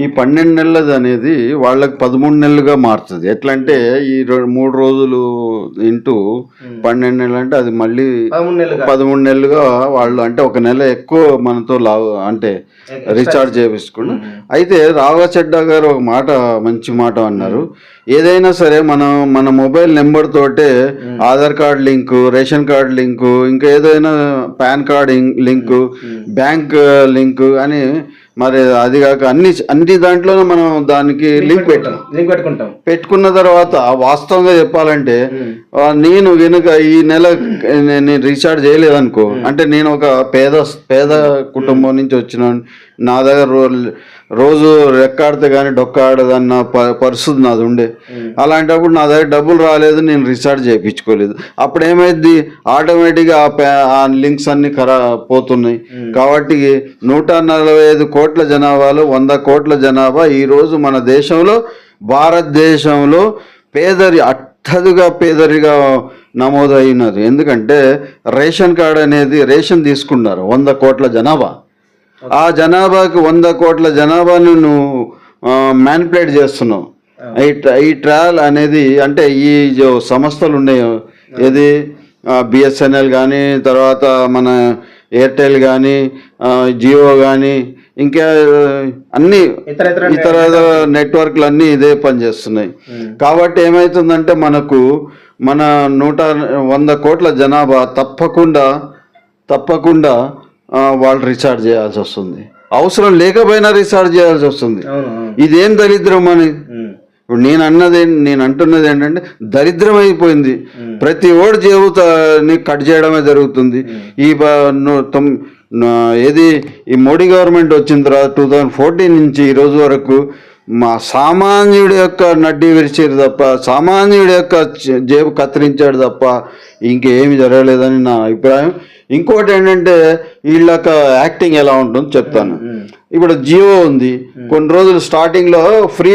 ఈ 12 నెలలది అనేది వాళ్ళకి 13 నెలలుగా మారుతుంది. ఎట్లా అంటే ఈ 3 రోజులు ఇంటూ 12 నెలలు అంటే అది మళ్ళీ 13 నెలలుగా వాళ్ళు అంటే ఒక నెల ఎక్కువ మనతో అంటే రీఛార్జ్ చేయించుకున్నాం. అయితే రాఘవ చెడ్డా గారు ఒక మాట, మంచి మాట అన్నారు. ఏదైనా సరే మన మొబైల్ నెంబర్ తోటే Aadhaar card link, ration card link, ఇంకా ఏదైనా pan card link, bank link అని, మరి అది కాక అన్ని దాంట్లోనే మనం దానికి లింక్ పెట్టుకున్న తర్వాత వాస్తవంగా చెప్పాలంటే నేను వెనుక ఈ నెల నేను రీఛార్జ్ చేయలేదనుకో, అంటే నేను ఒక పేద కుటుంబం నుంచి వచ్చిన, నా దగ్గర రోజు రెక్కాడితే కానీ డొక్కాడదన్న పరిస్థితి నాది ఉండే. అలాంటప్పుడు నా దగ్గర డబ్బులు రాలేదు, నేను రీఛార్జ్ చేయించుకోలేదు. అప్పుడు ఏమైంది, ఆటోమేటిక్గా ఆ లింక్స్ అన్ని పోతున్నాయి. కాబట్టి 145 కోట్ల జనాభాలో 100 కోట్ల జనాభా ఈరోజు మన దేశంలో, భారతదేశంలో అత్యధిక పేదరిగా నమోదైనది. ఎందుకంటే రేషన్ కార్డ్ అనేది రేషన్ తీసుకున్నారు 100 కోట్ల జనాభా. ఆ జనాభాకి 100 కోట్ల జనాభాను నువ్వు మ్యానిపులేట్ చేస్తున్నావు. ఈ ట్రయల్ అనేది అంటే ఈ సంస్థలు ఉన్నాయో, ఏది బిఎస్ఎన్ఎల్ కానీ, తర్వాత మన ఎయిర్టెల్ కానీ, జియో కానీ, ఇంకా అన్ని ఇతర నెట్వర్క్లు అన్నీ ఇదే పనిచేస్తున్నాయి. కాబట్టి ఏమవుతుందంటే మన 100 కోట్ల జనాభా తప్పకుండా వాళ్ళు రీఛార్జ్ చేయాల్సి వస్తుంది. అవసరం లేకపోయినా రీఛార్జ్ చేయాల్సి వస్తుంది. ఇదేం దరిద్రం అని ఇప్పుడు నేను అంటున్నది ఏంటంటే, దరిద్రం అయిపోయింది. ప్రతి ఓడి జేబుని కట్ చేయడమే జరుగుతుంది. ఈ మోడీ గవర్నమెంట్ వచ్చిన తర్వాత 2014 నుంచి ఈ రోజు వరకు సామాన్యుడి యొక్క నడ్డి విరిచేది తప్ప, సామాన్యుడి యొక్క జేబు కత్తిరించాడు తప్ప ఇంకేమి జరగలేదని నా అభిప్రాయం. ఇంకోటి ఏంటంటే, వీళ్ళక యాక్టింగ్ ఎలా ఉంటుందో చెప్తాను. ఇప్పుడు జియో ఉంది, కొన్ని రోజులు స్టార్టింగ్లో ఫ్రీ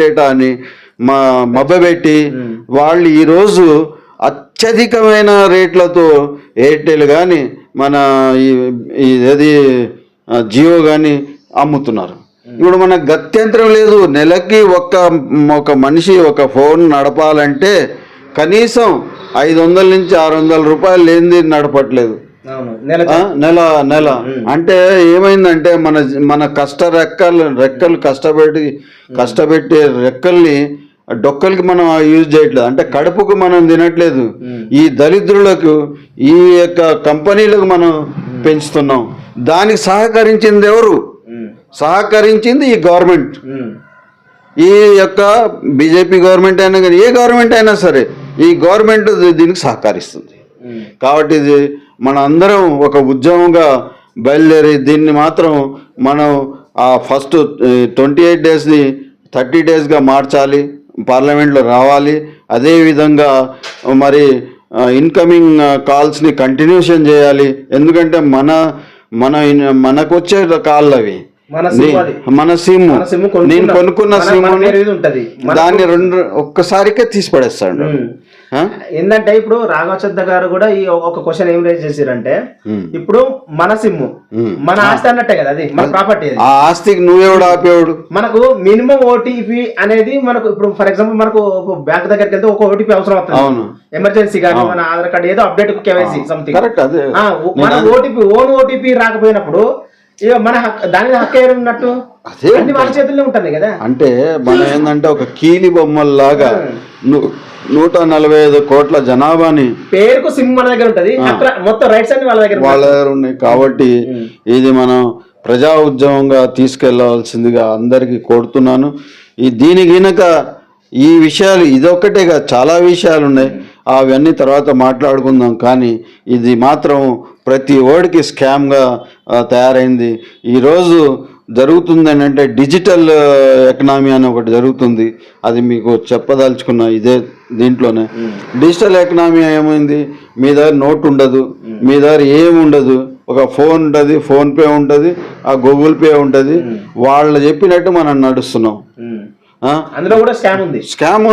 డేటా అని మభ్యపెట్టి వాళ్ళు ఈరోజు అత్యధికమైన రేట్లతో ఎయిర్టెల్ కానీ, మన ఏది జియో కానీ అమ్ముతున్నారు. ఇప్పుడు మనకు గత్యంతరం లేదు. నెలకి ఒక మనిషి ఒక ఫోన్ నడపాలంటే కనీసం 500 నుంచి 600 రూపాయలు లేనిది నడపట్లేదు నెల. అంటే ఏమైందంటే మన రెక్కలు కష్టపెట్టి రెక్కల్ని డొక్కలకి మనం యూజ్ చేయట్లేదు. అంటే కడుపుకు మనం తినట్లేదు. ఈ దరిద్రులకు, ఈ యొక్క కంపెనీలకు మనం పెంచుతున్నాం. దానికి సహకరించింది ఎవరు? సహకరించింది ఈ గవర్నమెంట్. ఈ యొక్క బీజేపీ గవర్నమెంట్ అయినా కానీ, ఏ గవర్నమెంట్ అయినా సరే ఈ గవర్నమెంట్ దీనికి సహకరిస్తుంది. కాబట్టి ఇది మన అందరం ఒక ఉద్యమంగా బయలుదేరి దీన్ని మాత్రం మనం ఆ ఫస్ట్ 28 డేస్ని 30 డేస్గా మార్చాలి, పార్లమెంట్లో రావాలి. అదేవిధంగా మరి ఇన్కమింగ్ కాల్స్ని కంటిన్యూషన్ చేయాలి. ఎందుకంటే మనకు వచ్చే కాళ్ళు అవి మన సిమ్, నేను కొనుక్కున్న సిమ్ దాన్ని ఒక్కసారికే తీసి పడేస్తాడు. ఏంటంటే ఇప్పుడు రాఘవ చెడ్డా గారు కూడా ఈ ఒక క్వశ్చన్ ఏం రేజ్ చేసిరంటే, ఇప్పుడు మన సిమ్ మన ఆస్తి అన్నట్టే కదా, అది మన ప్రాపర్టీ. ఆ ఆస్తికి నువ్వెవడు ఆపేవాడు? మనకు మినిమం ఓటీపీ అనేది మనకు ఇప్పుడు ఫర్ ఎగ్జాంపుల్ మనకు బ్యాంక్ దగ్గరికి వెళ్తే ఒక ఓటీపీ అవసరం అవుతుంది. ఎమర్జెన్సీ కానీ మన ఆధార్ కార్డు ఏదో అప్డేట్ కేవైసీ సంథింగ్. మన ఓన్ ఓటీపీ రాకపోయినప్పుడు మన దాని హక్కు ఉన్నట్టు అన్ని మన చేతుల్లో ఉంటుంది కదా. అంటే మనం ఏంటంటే ఒక కీలి బొమ్మల్లాగా 145 కోట్ల జనాభాని పేరుకు సిమ్ మన దగ్గర ఉంటది, మొత్తం రైట్స్ అన్ని వాళ్ళ దగ్గర ఉన్నాయి. కాబట్టి ఇది మనం ప్రజా ఉద్యమంగా తీసుకెళ్లవలసిందిగా అందరికీ కోరుతున్నాను. దీనికి గనక ఈ విషయాలు ఇదొక్కటేగా చాలా విషయాలు ఉన్నాయి, అవన్నీ తర్వాత మాట్లాడుకుందాం. కానీ ఇది మాత్రం ప్రతి ఓడికి స్కామ్గా తయారైంది. ఈరోజు జరుగుతుంది ఏంటంటే డిజిటల్ ఎకనామీ అని ఒకటి జరుగుతుంది. అది మీకు చెప్పదలుచుకున్నా దీంట్లోనే. డిజిటల్ ఎకనామీ ఏమైంది, మీ దగ్గర నోట్ ఉండదు, మీ దగ్గర ఏముండదు, ఒక ఫోన్ ఉంటుంది, ఫోన్పే ఉంటుంది, ఆ గూగుల్ పే ఉంటుంది. వాళ్ళు చెప్పినట్టు మనం నడుస్తున్నాం. అందులో కూడా స్కామ్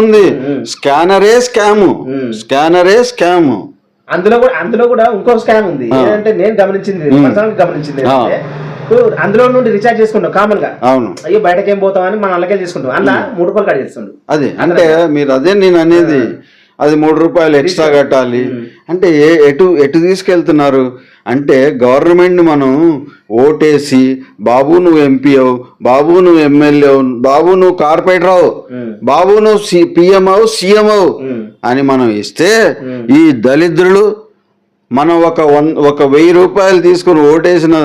ఉంది. స్కానరే స్కామ్. అందులో కూడా ఇంకో స్కామ్ ఉంది. ఏంటంటే నేను గమనించింది అందులో నుండి రీఛార్జ్ చేసుకుంటాం కామన్ గా. అవును. అయ్యో బయటకి ఏం పోతామని మనం అల్లకే తీసుకుంటాం. అందులో 3 రూపాయలు కట్ చేస్తుండు. అది అంటే మీరు అదే నేను అనేది, అది 3 రూపాయలు ఎక్స్ట్రా కట్టాలి అంటే ఎటు తీసుకెళ్తున్నారు అంటే గవర్నమెంట్ మనం ఓటేసి బాబు నువ్వు ఎంపీ అవు, బాబు నువ్వు ఎమ్మెల్యే అవు, బాబు నువ్వు కార్పొరేటర్ అవు, బాబు నువ్వు పిఎం అవు, సీఎం అవు అని మనం ఇస్తే ఈ దళిద్రులు మనం ఒక 1000 రూపాయలు తీసుకుని ఓటేసిన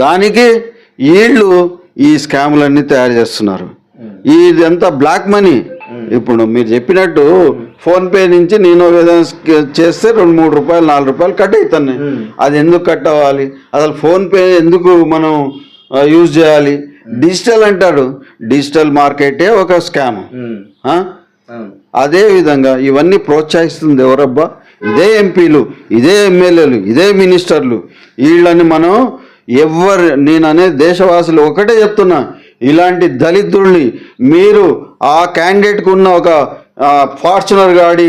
దానికి వీళ్ళు ఈ స్కాములన్నీ తయారు చేస్తున్నారు. ఇదంతా బ్లాక్ మనీ. ఇప్పుడు మీరు చెప్పినట్టు ఫోన్పే నుంచి నేను ఏదైనా చేస్తే 2-3 రూపాయలు 4 రూపాయలు కట్ అవుతాను. అది ఎందుకు కట్ అవ్వాలి? అసలు ఫోన్పే ఎందుకు మనం యూజ్ చేయాలి? డిజిటల్ అంటాడు, డిజిటల్ మార్కెటే ఒక స్కామ్. అదే విధంగా ఇవన్నీ ప్రోత్సహిస్తుంది ఎవరబ్బా? ఇదే ఎంపీలు, ఇదే ఎమ్మెల్యేలు, ఇదే మినిస్టర్లు. వీళ్ళని మనం నేను అనేది దేశవాసులు ఒకటే చెప్తున్నా, ఇలాంటి దళితుల్ని మీరు ఆ క్యాండిడేట్కు ఉన్న ఒక ఫార్చునర్ గాడి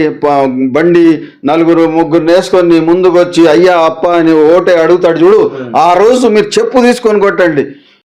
బండి 4-3 వేసుకొని ముందుకు వచ్చి అయ్యా అప్ప అని ఓటే అడుగుతాడు చూడు, ఆ రోజు మీరు చెప్పు తీసుకొని కొట్టండి.